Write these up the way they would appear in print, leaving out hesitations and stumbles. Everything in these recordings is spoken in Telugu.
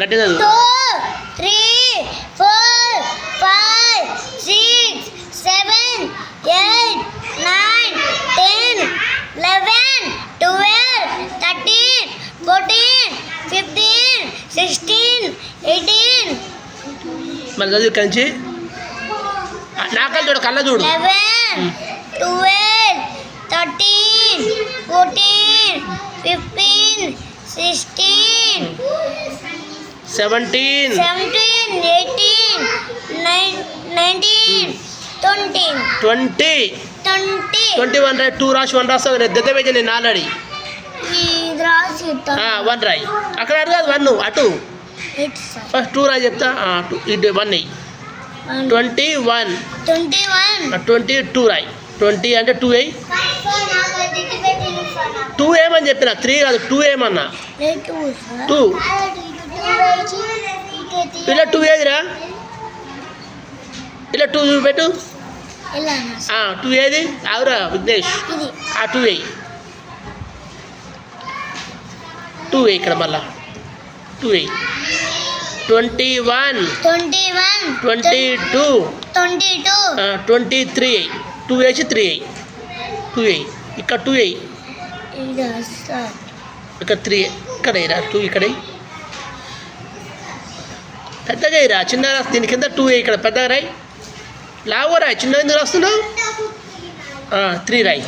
గట్టి చదువు. 2 3 4 5 6 7 8 9 10 11 12 13 14 15 16 18 మళ్ళీ చదువు ఇక్కడి నుంచి. నాకల్ చూడు, కళ్ళ చూడు. 11 12 13 14 15 16 17 17 18 19 20 20 21 రాయి. 2 రాసి 1 రాస్తావు. దగ్గర పెట్టి నేను ఆల్రెడీ ఇది రాసి 1 రాయి. అక్కడ అటు కాదు 1 అటు. ఫస్ట్ 2 రాయి చెప్తా. ఇటు 1 అయ్యి 21 22 రాయి. 20 అంటే 2 అయ్యి. 2 ఏమని చెప్పిన 3 కాదు 2 ఏమన్నా 2. ఇలా 2 ఏదిరా? ఇలా 2 చూపెట్టు. 2 ఏది? అవురా విఘ్నేష్. 2 వేయి. 2 వేయి ఇక్కడ మళ్ళా. 2 వేయి. 21 22 23 వేయి. 2 వేసి 3 వేయి. 2 వేయి. ఇక్కడ 2 వేయి. ఇక్కడ 3 ఇక్కడ వేయరా. 2 ఇక్కడ పెద్దగా వేయరా. చిన్నగా రాసి దీని కింద 2 వేయి. ఇక్కడ పెద్దగా రాయి. లావు రాయి. చిన్నగా ఎందుకు రాస్తున్నావు? 3 రాయి.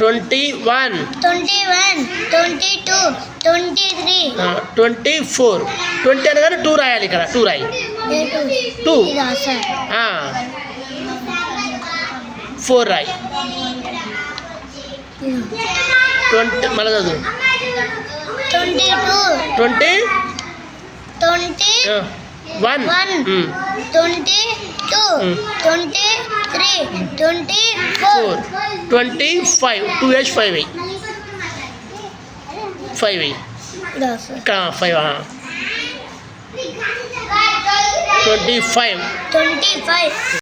21 22 23 24 20 అనగానే 2 రాయాలి. ఇక్కడ 2 రాయి. 2 4 రాయి. 20 మళ్ళీ చదువు. 21 22 23 24 25 2 వేసి 5 వేయి. 5 వేయి. 5 25